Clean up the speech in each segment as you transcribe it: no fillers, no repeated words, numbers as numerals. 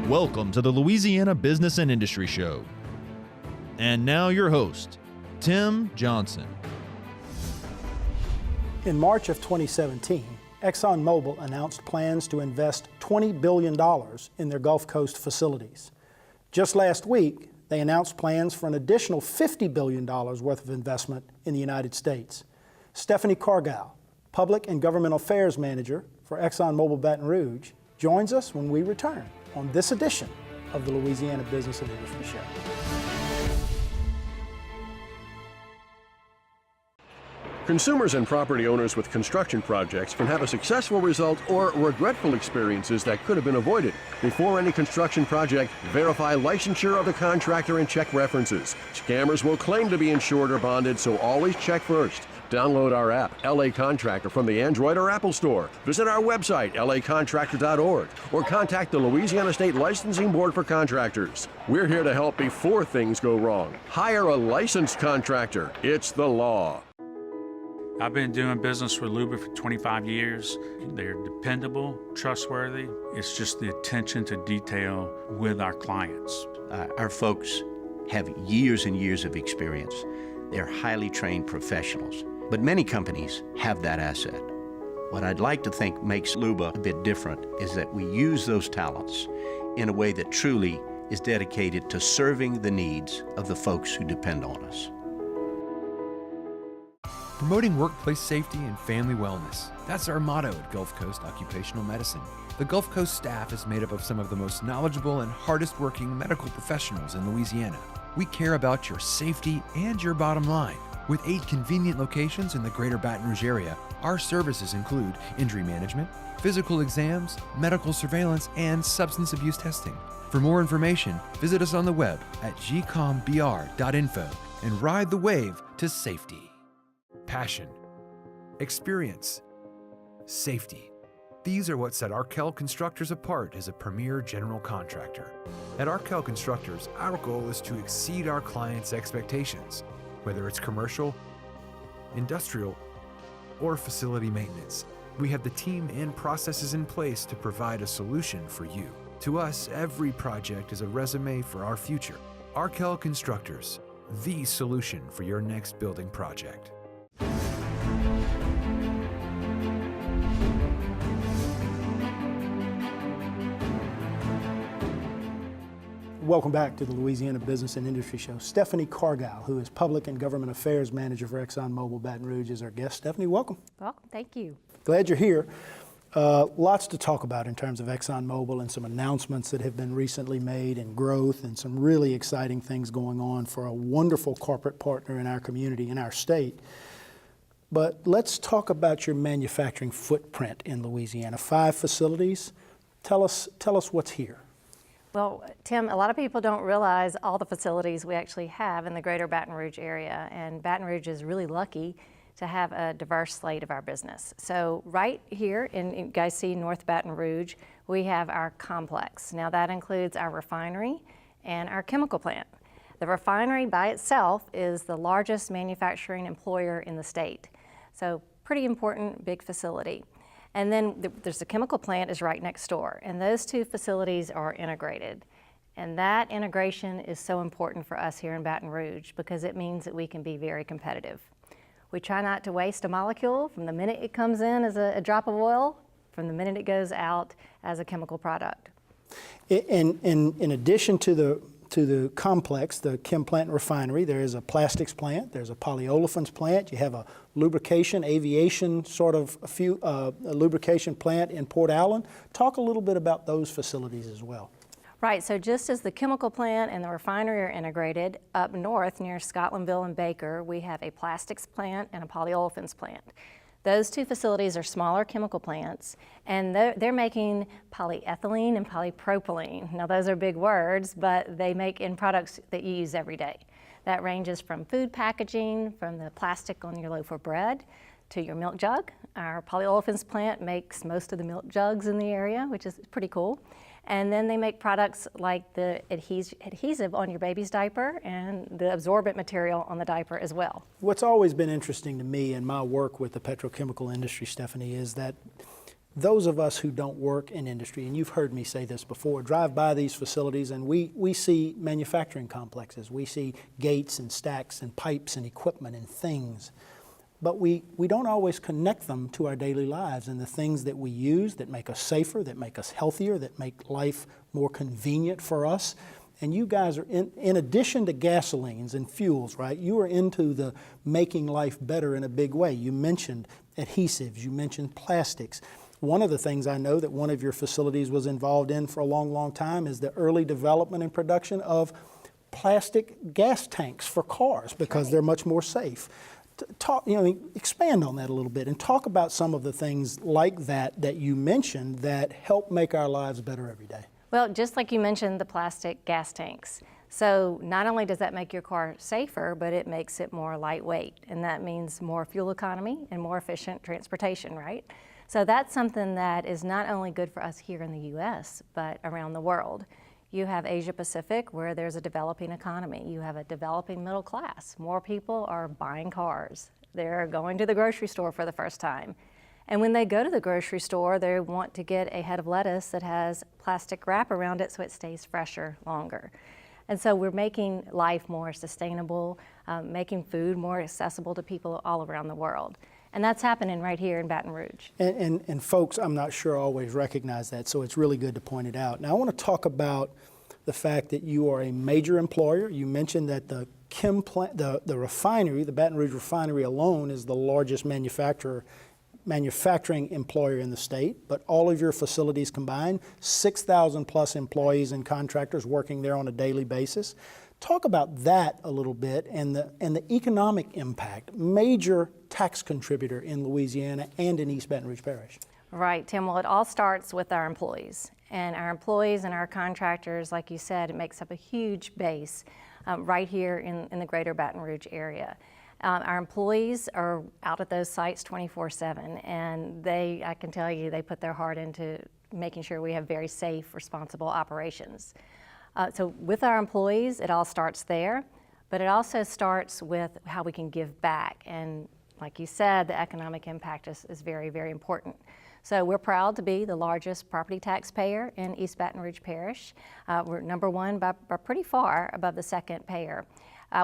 Welcome to the Louisiana Business and Industry Show. And now your host, Tim Johnson. In March of 2017, ExxonMobil announced plans to invest $20 billion in their Gulf Coast facilities. Just last week, they announced plans for an additional $50 billion worth of investment in the United States. Stephanie Cargile, Public and Government Affairs Manager for ExxonMobil Baton Rouge, joins us when we return on this edition of the Louisiana Business and Industry Show. Consumers and property owners with construction projects can have a successful result or regretful experiences that could have been avoided. Before any construction project, verify licensure of the contractor and check references. Scammers will claim to be insured or bonded, so always check first. Download our app, LA Contractor, from the Android or Apple Store. Visit our website, lacontractor.org, or contact the Louisiana State Licensing Board for Contractors. We're here to help before things go wrong. Hire a licensed contractor. It's the law. I've been doing business with LBIS for 25 years. They're dependable, trustworthy. It's just the attention to detail with our clients. Our folks have years and years of experience. They're highly trained professionals, but many companies have that asset. What I'd like to think makes LBIS a bit different is that we use those talents in a way that truly is dedicated to serving the needs of the folks who depend on us. Promoting workplace safety and family wellness. That's our motto at Gulf Coast Occupational Medicine. The Gulf Coast staff is made up of some of the most knowledgeable and hardest working medical professionals in Louisiana. We care about your safety and your bottom line. With 8 convenient locations in the greater Baton Rouge area, our services include injury management, physical exams, medical surveillance, and substance abuse testing. For more information, visit us on the web at gcombr.info and ride the wave to safety. Passion, experience, safety. These are what set Arkell Constructors apart as a premier general contractor. At Arkell Constructors, our goal is to exceed our clients' expectations, whether it's commercial, industrial, or facility maintenance. We have the team and processes in place to provide a solution for you. To us, every project is a resume for our future. Arkell Constructors, the solution for your next building project. Welcome back to the Louisiana Business and Industry Show. Stephanie Cargile, who is Public and Government Affairs Manager for ExxonMobil Baton Rouge, is our guest. Stephanie, welcome. Welcome, thank you. Glad you're here. Lots to talk about in terms of ExxonMobil and some announcements that have been recently made and growth and some really exciting things going on for a wonderful corporate partner in our community, in our state. But let's talk about your manufacturing footprint in Louisiana. 5 facilities. Tell us what's here. Well, Tim, a lot of people don't realize all the facilities we actually have in the greater Baton Rouge area, and Baton Rouge is really lucky to have a diverse slate of our business. So right here, you guys see North Baton Rouge, we have our complex. Now that includes our refinery and our chemical plant. The refinery by itself is the largest manufacturing employer in the state. So pretty important, big facility. And then there's the chemical plant is right next door, and those 2 facilities are integrated. And that integration is so important for us here in Baton Rouge because it means that we can be very competitive. We try not to waste a molecule from the minute it comes in as a drop of oil, from the minute it goes out as a chemical product. In addition to the complex, the chem plant and refinery, there is a plastics plant, there's a polyolefins plant, you have a lubrication, aviation sort of a lubrication plant in Port Allen. Talk a little bit about those facilities as well. Right, so just as the chemical plant and the refinery are integrated, up north near Scotlandville and Baker, we have a plastics plant and a polyolefins plant. Those 2 facilities are smaller chemical plants, and they're making polyethylene and polypropylene. Now those are big words, but they make in products that you use every day. That ranges from food packaging, from the plastic on your loaf of bread, to your milk jug. Our polyolefins plant makes most of the milk jugs in the area, which is pretty cool. And then they make products like the adhesive on your baby's diaper and the absorbent material on the diaper as well. What's always been interesting to me in my work with the petrochemical industry, Stephanie, is that those of us who don't work in industry, and you've heard me say this before, drive by these facilities and we see manufacturing complexes. We see gates and stacks and pipes and equipment and things. But we don't always connect them to our daily lives and the things that we use that make us safer, that make us healthier, that make life more convenient for us. And you guys are, in addition to gasolines and fuels, right, you are into the making life better in a big way. You mentioned adhesives, you mentioned plastics. One of the things I know that one of your facilities was involved in for a long, long time is the early development and production of plastic gas tanks for cars because they're much more safe. Expand on that a little bit and talk about some of the things like that you mentioned that help make our lives better every day. Well, just like you mentioned, the plastic gas tanks. So not only does that make your car safer, but it makes it more lightweight, and that means more fuel economy and more efficient transportation, right? So that's something that is not only good for us here in the U.S., but around the world. You have Asia Pacific, where there's a developing economy. You have a developing middle class. More people are buying cars. They're going to the grocery store for the first time. And when they go to the grocery store, they want to get a head of lettuce that has plastic wrap around it so it stays fresher longer. And so we're making life more sustainable, making food more accessible to people all around the world. And that's happening right here in Baton Rouge. And folks, I'm not sure always recognize that, so it's really good to point it out. Now I want to talk about the fact that you are a major employer. You mentioned that the the refinery, the Baton Rouge refinery alone is the largest manufacturing employer in the state, but all of your facilities combined, 6,000 plus employees and contractors working there on a daily basis. Talk about that a little bit and the economic impact, major tax contributor in Louisiana and in East Baton Rouge Parish. Right, Tim. Well, it all starts with our employees. And our employees and our contractors, like you said, it makes up a huge base right here in the greater Baton Rouge area. Our employees are out at those sites 24/7, and I can tell you, they put their heart into making sure we have very safe, responsible operations. So with our employees, it all starts there, but it also starts with how we can give back. And like you said, the economic impact is very, very important. So we're proud to be the largest property taxpayer in East Baton Rouge Parish. We're number one by pretty far above the second payer.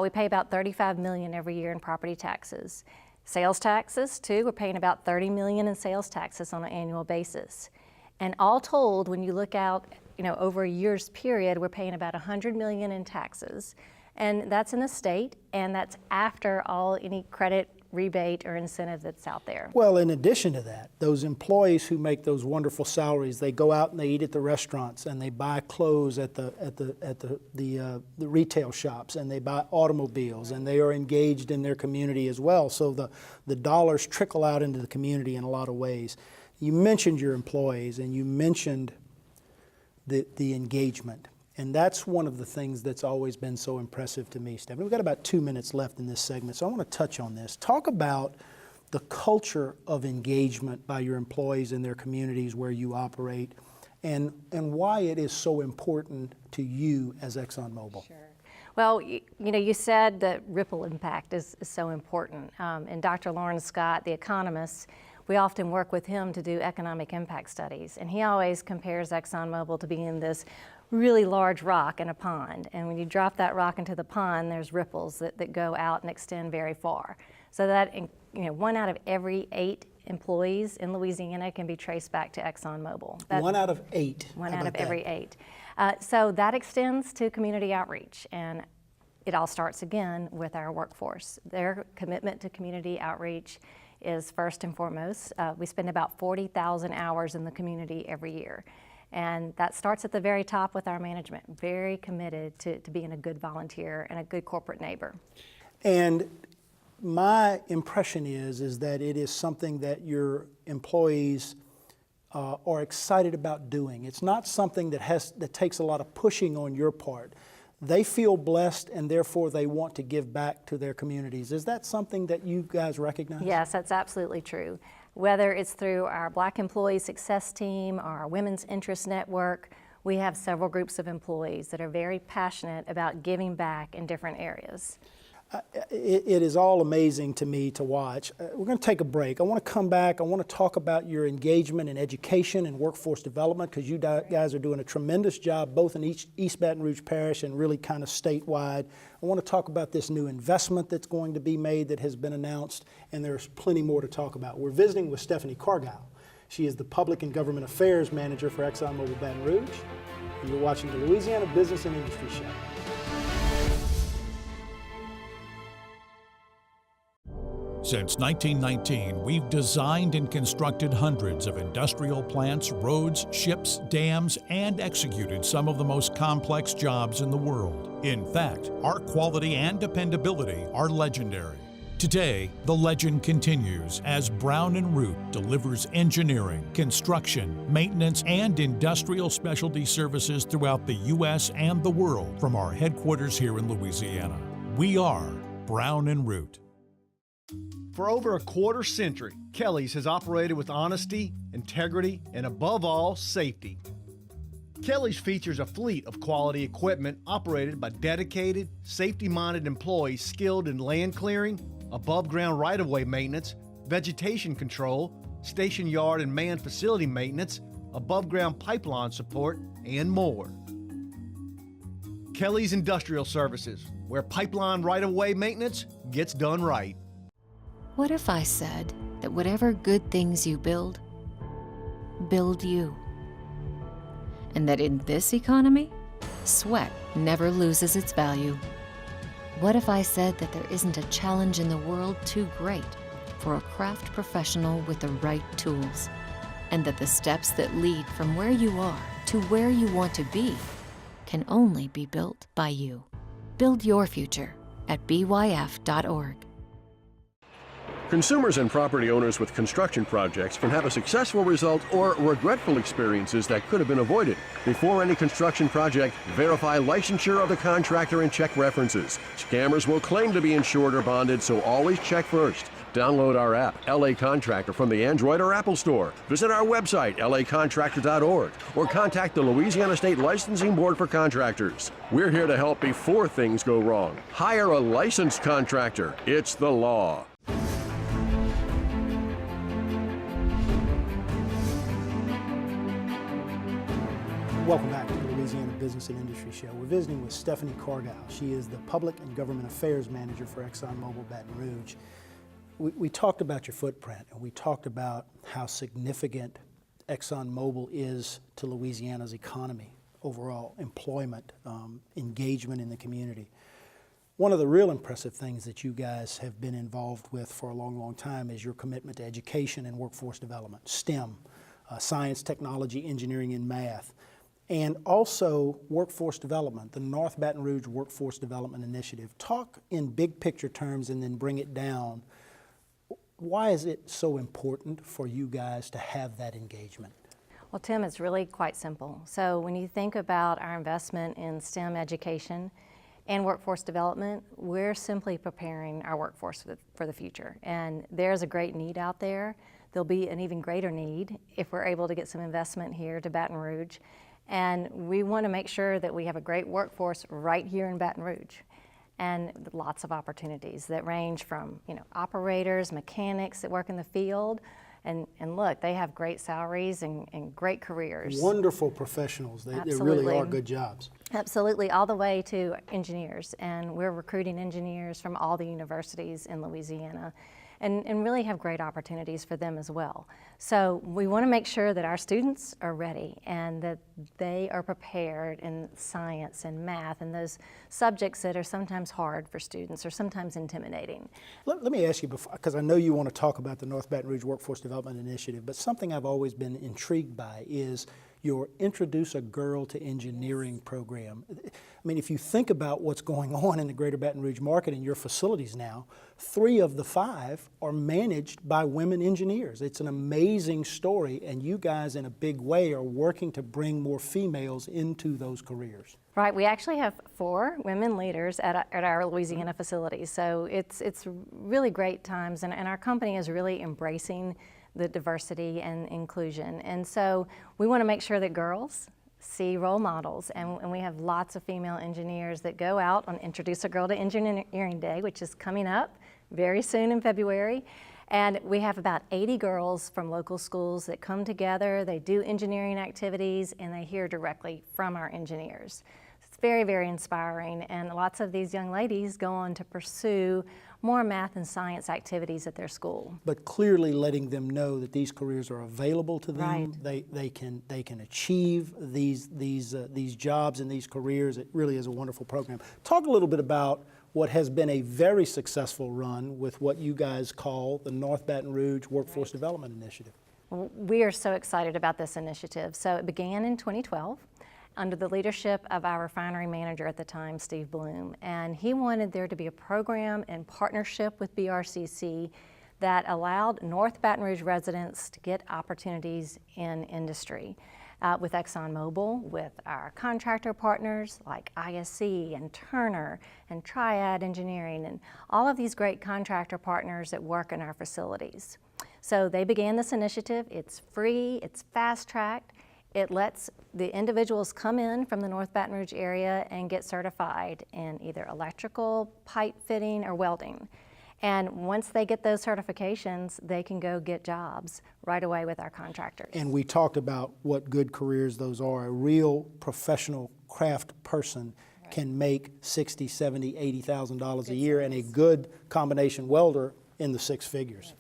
We pay about $35 million every year in property taxes. Sales taxes, too, we're paying about $30 million in sales taxes on an annual basis. And all told, when you look out, over a year's period, we're paying about $100 million in taxes. And that's in the state, and that's after any credit, rebate, or incentive that's out there. Well, in addition to that, those employees who make those wonderful salaries, they go out and they eat at the restaurants, and they buy clothes at the retail shops, and they buy automobiles, and they are engaged in their community as well. So the dollars trickle out into the community in a lot of ways. You mentioned your employees, and you mentioned the engagement. And that's one of the things that's always been so impressive to me, Stephanie. We've got about 2 minutes left in this segment, so I want to touch on this. Talk about the culture of engagement by your employees in their communities where you operate, and why it is so important to you as ExxonMobil. Sure. Well, you said that ripple impact is so important. And Dr. Lawrence Scott, the economist, we often work with him to do economic impact studies. And he always compares ExxonMobil to being this really large rock in a pond. And when you drop that rock into the pond, there's ripples that go out and extend very far. So that 1 out of every 8 employees in Louisiana can be traced back to ExxonMobil. 1 out of 8. One out of every 8. So that extends to community outreach, and it all starts again with our workforce. Their commitment to community outreach is first and foremost. We spend about 40,000 hours in the community every year. And that starts at the very top with our management, very committed to being a good volunteer and a good corporate neighbor. And my impression is that it is something that your employees are excited about doing. It's not something that takes a lot of pushing on your part. They feel blessed, and therefore they want to give back to their communities. Is that something that you guys recognize? Yes, that's absolutely true. Whether it's through our Black Employee Success Team or our Women's Interest Network, we have several groups of employees that are very passionate about giving back in different areas. It is all amazing to me to watch. We're going to take a break. I want to come back. I want to talk about your engagement in education and workforce development, because you guys are doing a tremendous job both in East Baton Rouge Parish and really kind of statewide. I want to talk about this new investment that's going to be made that has been announced, and there's plenty more to talk about. We're visiting with Stephanie Cargile. She is the Public and Government Affairs Manager for ExxonMobil Baton Rouge, and you're watching the Louisiana Business and Industry Show. Since 1919, we've designed and constructed hundreds of industrial plants, roads, ships, dams, and executed some of the most complex jobs in the world. In fact, our quality and dependability are legendary. Today, the legend continues as Brown & Root delivers engineering, construction, maintenance, and industrial specialty services throughout the U.S. and the world from our headquarters here in Louisiana. We are Brown & Root. For over a quarter century, Kelly's has operated with honesty, integrity, and above all, safety. Kelly's features a fleet of quality equipment operated by dedicated, safety-minded employees skilled in land clearing, above-ground right-of-way maintenance, vegetation control, station yard and manned facility maintenance, above-ground pipeline support, and more. Kelly's Industrial Services, where pipeline right-of-way maintenance gets done right. What if I said that whatever good things you build you? And that in this economy, sweat never loses its value? What if I said that there isn't a challenge in the world too great for a craft professional with the right tools? And that the steps that lead from where you are to where you want to be can only be built by you? Build your future at byf.org. Consumers and property owners with construction projects can have a successful result or regretful experiences that could have been avoided. Before any construction project, verify licensure of the contractor and check references. Scammers will claim to be insured or bonded, so always check first. Download our app, LA Contractor, from the Android or Apple Store. Visit our website, lacontractor.org, or contact the Louisiana State Licensing Board for Contractors. We're here to help before things go wrong. Hire a licensed contractor. It's the law. Welcome back to the Louisiana Business and Industry Show. We're visiting with Stephanie Cargile. She is the Public and Government Affairs Manager for ExxonMobil Baton Rouge. We talked about your footprint, and we talked about how significant ExxonMobil is to Louisiana's economy, overall employment, engagement in the community. One of the real impressive things that you guys have been involved with for a long, long time is your commitment to education and workforce development, STEM, science, technology, engineering, and math. And also workforce development, the North Baton Rouge Workforce Development Initiative. Talk in big picture terms and then bring it down. Why is it so important for you guys to have that engagement? Well, Tim, it's really quite simple. So when you think about our investment in STEM education and workforce development, we're simply preparing our workforce for the future. And there's a great need out there. There'll be an even greater need if we're able to get some investment here to Baton Rouge. And we want to make sure that we have a great workforce right here in Baton Rouge. And lots of opportunities that range from, operators, mechanics that work in the field. And look, they have great salaries and great careers. Wonderful professionals. They really are good jobs. Absolutely, all the way to engineers. And we're recruiting engineers from all the universities in Louisiana. And really have great opportunities for them as well. So we want to make sure that our students are ready and that they are prepared in science and math and those subjects that are sometimes hard for students or sometimes intimidating. Let me ask you, because I know you want to talk about the North Baton Rouge Workforce Development Initiative, but something I've always been intrigued by is your Introduce a Girl to Engineering program. I mean, if you think about what's going on in the greater Baton Rouge market and your facilities now, 3 of the 5 are managed by women engineers. It's an amazing story, and you guys in a big way are working to bring more females into those careers. Right, we actually have 4 women leaders at our Louisiana facilities, so it's really great times, and our company is really embracing the diversity and inclusion. And so we want to make sure that girls see role models, and we have lots of female engineers that go out on Introduce a Girl to Engineering Day, which is coming up very soon in February. And we have about 80 girls from local schools that come together, they do engineering activities, and they hear directly from our engineers. It's very, very inspiring, and lots of these young ladies go on to pursue more math and science activities at their school. But clearly letting them know that these careers are available to them. Right. They can achieve these jobs and these careers. It really is a wonderful program. Talk a little bit about what has been a very successful run with what you guys call the North Baton Rouge Workforce Development Initiative. We are so excited about this initiative. So it began in 2012 under the leadership of our refinery manager at the time, Steve Bloom, and he wanted there to be a program in partnership with BRCC that allowed North Baton Rouge residents to get opportunities in industry. With ExxonMobil, with our contractor partners like ISC and Turner and Triad Engineering and all of these great contractor partners that work in our facilities. So they began this initiative. It's free, it's fast-tracked. It lets the individuals come in from the North Baton Rouge area and get certified in either electrical, pipe fitting, or welding. And once they get those certifications, they can go get jobs right away with our contractors. And we talked about what good careers those are. A real professional craft person can make $60,000, $70,000, $80,000 a year, and a good combination welder in the six figures.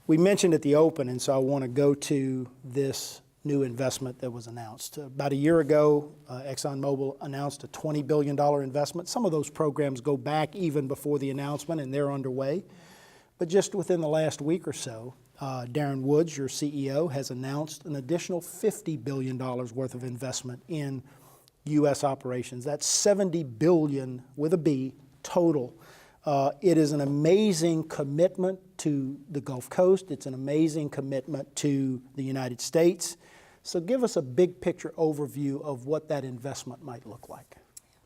We mentioned at the open, and so I want to go to this new investment that was announced. About a year ago, ExxonMobil announced a $20 billion investment. Some of those programs go back even before the announcement, and they're underway. But just within the last week or so, Darren Woods, your CEO, has announced an additional $50 billion worth of investment in U.S. operations. That's $70 billion with a B total. It is an amazing commitment to the Gulf Coast. It's an amazing commitment to the United States. So give us a big picture overview of what that investment might look like.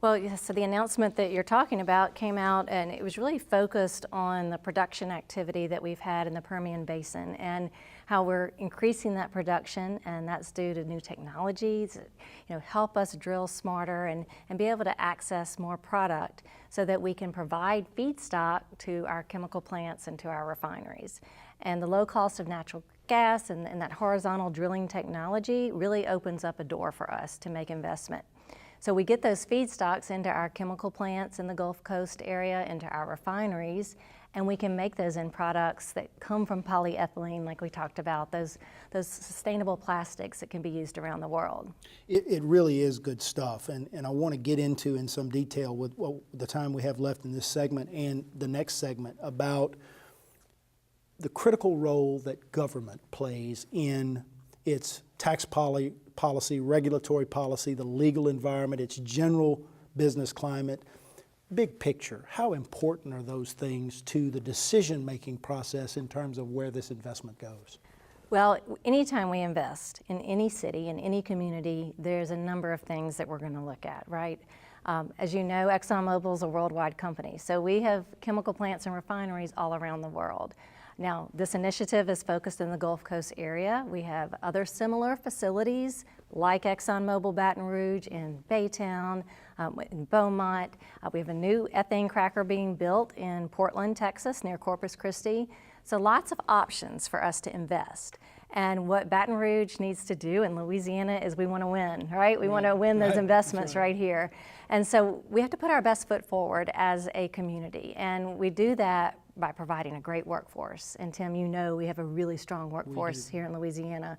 Well, yes, so the announcement that you're talking about came out, and it was really focused on the production activity that we've had in the Permian Basin and how we're increasing that production, and that's due to new technologies that, help us drill smarter and be able to access more product so that we can provide feedstock to our chemical plants and to our refineries. And the low cost of natural gas and that horizontal drilling technology really opens up a door for us to make investment. So we get those feedstocks into our chemical plants in the Gulf Coast area, into our refineries, and we can make those end products that come from polyethylene, like we talked about, those sustainable plastics that can be used around the world. It really is good stuff, and I want to get into in some detail with the time we have left in this segment and the next segment about the critical role that government plays in its tax policy, regulatory policy, the legal environment, its general business climate. Big picture, how important are those things to the decision-making process in terms of where this investment goes? Well, anytime we invest in any city, in any community, there's a number of things that we're going to look at, right? As you know, ExxonMobil is a worldwide company, so we have chemical plants and refineries all around the world. Now, this initiative is focused in the Gulf Coast area. We have other similar facilities like ExxonMobil Baton Rouge in Baytown, in Beaumont. We have a new ethane cracker being built in Portland, Texas, near Corpus Christi. So lots of options for us to invest. And what Baton Rouge needs to do in Louisiana is we want to win, right? We want to win those investments right here. And so we have to put our best foot forward as a community. And we do that by providing a great workforce. And Tim, we have a really strong workforce here in Louisiana.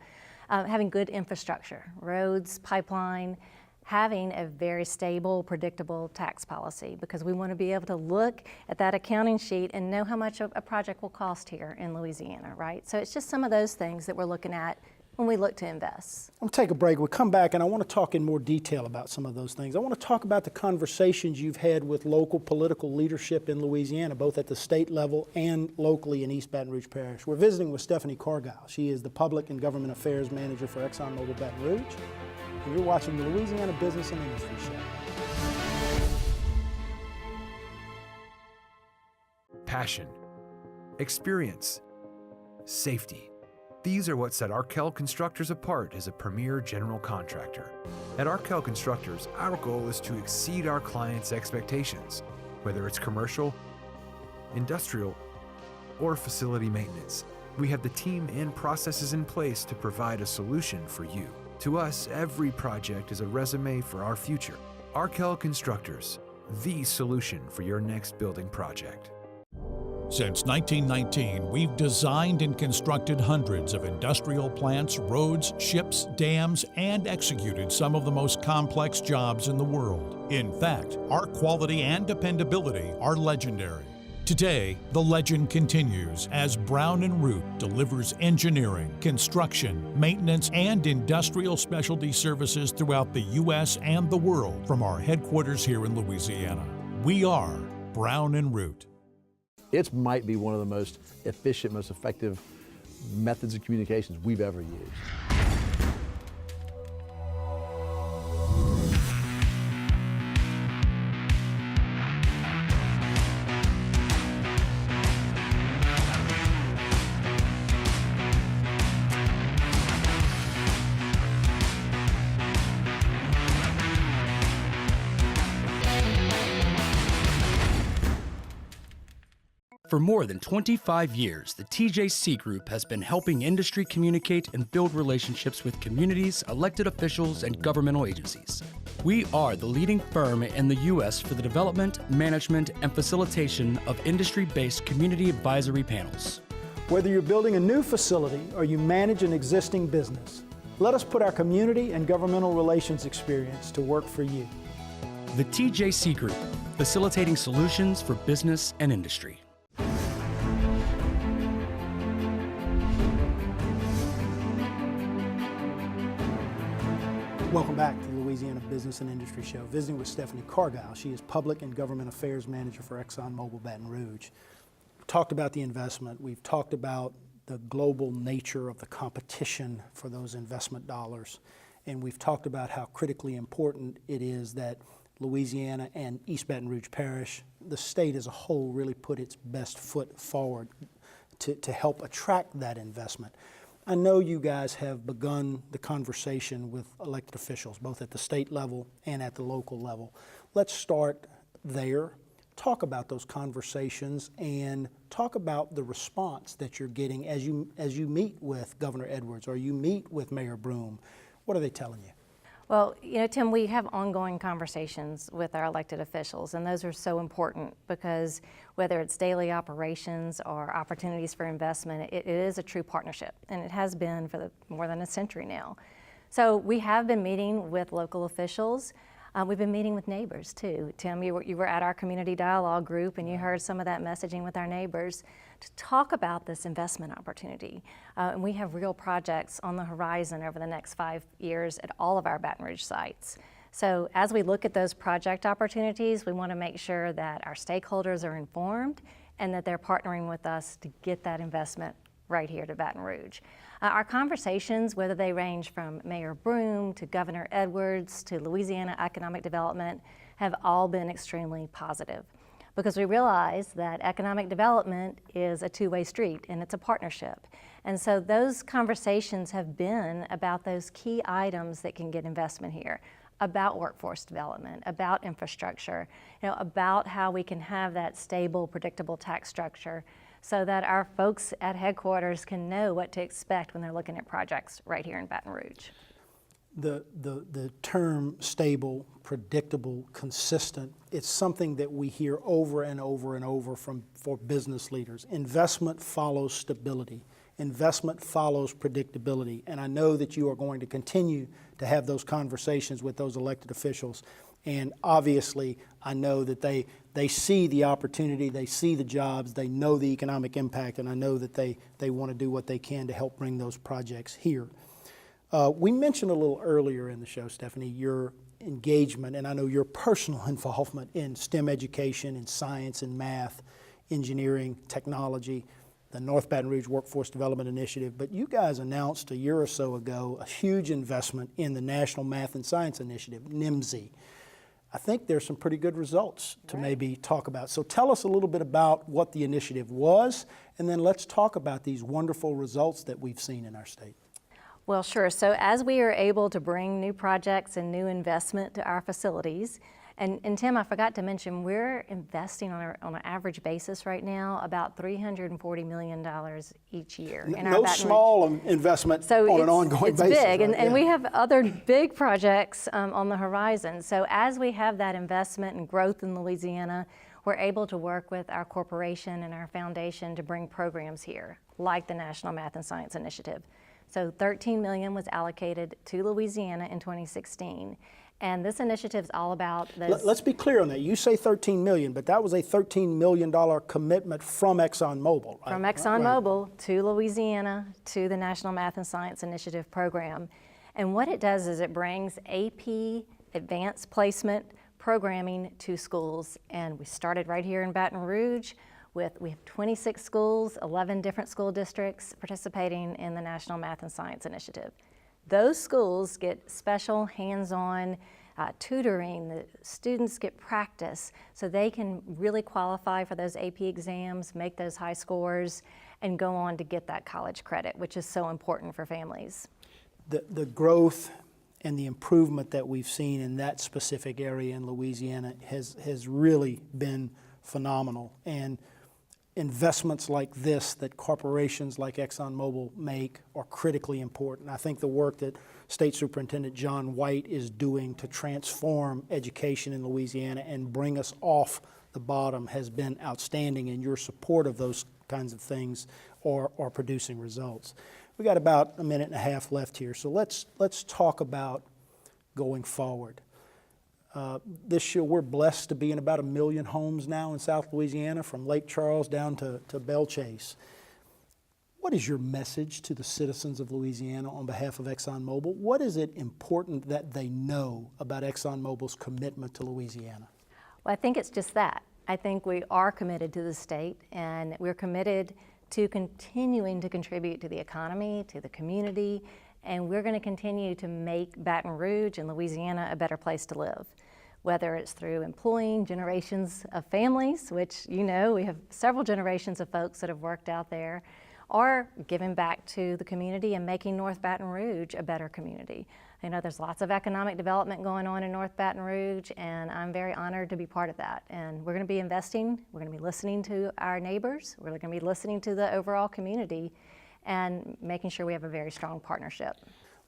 Having good infrastructure, roads, pipeline, having a very stable, predictable tax policy, because we want to be able to look at that accounting sheet and know how much a project will cost here in Louisiana, right? So it's just some of those things that we're looking at when we look to invest. I'm going to take a break. We'll come back and I want to talk in more detail about some of those things. I want to talk about the conversations you've had with local political leadership in Louisiana, both at the state level and locally in East Baton Rouge Parish. We're visiting with Stephanie Cargile. She is the Public and Government Affairs Manager for ExxonMobil Baton Rouge. And you're watching the Louisiana Business and Industry Show. Passion, experience, safety. These are what set Arkell Constructors apart as a premier general contractor. At Arkell Constructors, our goal is to exceed our clients' expectations, whether it's commercial, industrial, or facility maintenance. We have the team and processes in place to provide a solution for you. To us, every project is a resume for our future. Arkell Constructors, the solution for your next building project. Since 1919, we've designed and constructed hundreds of industrial plants, roads, ships, dams, and executed some of the most complex jobs in the world. In fact, our quality and dependability are legendary. Today, the legend continues as Brown & Root delivers engineering, construction, maintenance, and industrial specialty services throughout the U.S. and the world from our headquarters here in Louisiana. We are Brown & Root. It might be one of the most efficient, most effective methods of communications we've ever used. For more than 25 years, the TJC Group has been helping industry communicate and build relationships with communities, elected officials, and governmental agencies. We are the leading firm in the U.S. for the development, management, and facilitation of industry-based community advisory panels. Whether you're building a new facility or you manage an existing business, let us put our community and governmental relations experience to work for you. The TJC Group, facilitating solutions for business and industry. Welcome back to the Louisiana Business and Industry Show. Visiting with Stephanie Cargile. She is Public and Government Affairs Manager for ExxonMobil Baton Rouge. We've talked about the investment. We've talked about the global nature of the competition for those investment dollars. And we've talked about how critically important it is that Louisiana and East Baton Rouge Parish, the state as a whole, really put its best foot forward to help attract that investment. I know you guys have begun the conversation with elected officials, both at the state level and at the local level. Let's start there. Talk about those conversations and talk about the response that you're getting as you meet with Governor Edwards or you meet with Mayor Broome. What are they telling you? Well, you know, Tim, we have ongoing conversations with our elected officials, and those are so important because whether it's daily operations or opportunities for investment, it is a true partnership, and it has been for more than a century now. So we have been meeting with local officials. We've been meeting with neighbors too. Tim, you were at our community dialogue group and you heard some of that messaging with our neighbors to talk about this investment opportunity. And we have real projects on the horizon over the next 5 years at all of our Baton Rouge sites. So as we look at those project opportunities, we want to make sure that our stakeholders are informed and that they're partnering with us to get that investment right here to Baton Rouge. Our conversations, whether they range from Mayor Broome to Governor Edwards to Louisiana Economic Development, have all been extremely positive because we realize that economic development is a two-way street and it's a partnership. And so those conversations have been about those key items that can get investment here, about workforce development, about infrastructure, about how we can have that stable, predictable tax structure so that our folks at headquarters can know what to expect when they're looking at projects right here in Baton Rouge. The term stable, predictable, consistent, it's something that we hear over and over and over for business leaders. Investment follows stability. Investment follows predictability. And I know that you are going to continue to have those conversations with those elected officials. And obviously, I know that they see the opportunity, they see the jobs, they know the economic impact, and I know that they want to do what they can to help bring those projects here. We mentioned a little earlier in the show, Stephanie, your engagement, and I know your personal involvement in STEM education, in science and math, engineering, technology, the North Baton Rouge Workforce Development Initiative, but you guys announced a year or so ago a huge investment in the National Math and Science Initiative, NIMSI. I think there's some pretty good results to maybe talk about. So tell us a little bit about what the initiative was, and then let's talk about these wonderful results that we've seen in our state. Well, sure. So as we are able to bring new projects and new investment to our facilities, and Tim, I forgot to mention, we're investing on an average basis right now about $340 million each year. In No small investment on an ongoing basis. It's big, right? and we have other big projects on the horizon. So as we have that investment and growth in Louisiana, we're able to work with our corporation and our foundation to bring programs here, like the National Math and Science Initiative. So $13 million was allocated to Louisiana in 2016. And this initiative is all about those. Let's be clear on that. You say $13 million, but that was a $13 million commitment from ExxonMobil. Right? From ExxonMobil to Louisiana to the National Math and Science Initiative program. And what it does is it brings AP advanced placement programming to schools. And we started right here in Baton Rouge. We have 26 schools, 11 different school districts participating in the National Math and Science Initiative. Those schools get special hands-on tutoring. The students get practice so they can really qualify for those AP exams, make those high scores, and go on to get that college credit, which is so important for families. The growth and the improvement that we've seen in that specific area in Louisiana has really been phenomenal. And investments like this that corporations like ExxonMobil make are critically important. I think the work that State Superintendent John White is doing to transform education in Louisiana and bring us off the bottom has been outstanding, and your support of those kinds of things are producing results. We got about a minute and a half left here, so let's talk about going forward. This year, we're blessed to be in about 1 million homes now in South Louisiana, from Lake Charles down to Belle Chase. What is your message to the citizens of Louisiana on behalf of ExxonMobil? What is it important that they know about ExxonMobil's commitment to Louisiana? Well, I think it's just that. I think we are committed to the state, and we're committed to continuing to contribute to the economy, to the community, and we're going to continue to make Baton Rouge and Louisiana a better place to live. Whether it's through employing generations of families, which we have several generations of folks that have worked out there, or giving back to the community and making North Baton Rouge a better community. There's lots of economic development going on in North Baton Rouge, and I'm very honored to be part of that. And we're going to be investing, we're going to be listening to our neighbors, we're going to be listening to the overall community, and making sure we have a very strong partnership.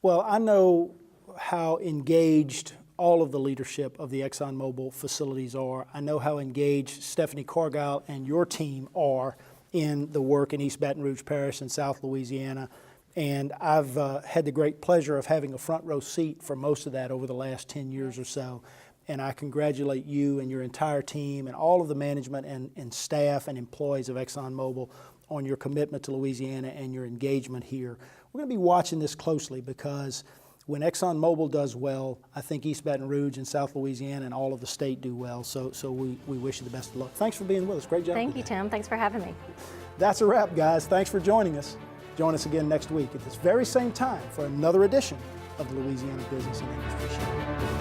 Well, I know how engaged all of the leadership of the ExxonMobil facilities are. I know how engaged Stephanie Cargile and your team are in the work in East Baton Rouge Parish and South Louisiana. And I've had the great pleasure of having a front row seat for most of that over the last 10 years or so. And I congratulate you and your entire team and all of the management and staff and employees of ExxonMobil on your commitment to Louisiana and your engagement here. We're going to be watching this closely, because when ExxonMobil does well, I think East Baton Rouge and South Louisiana and all of the state do well. So we wish you the best of luck. Thanks for being with us. Great job. Thank you, Tim. Thanks for having me. That's a wrap, guys. Thanks for joining us. Join us again next week at this very same time for another edition of the Louisiana Business and Industry Show.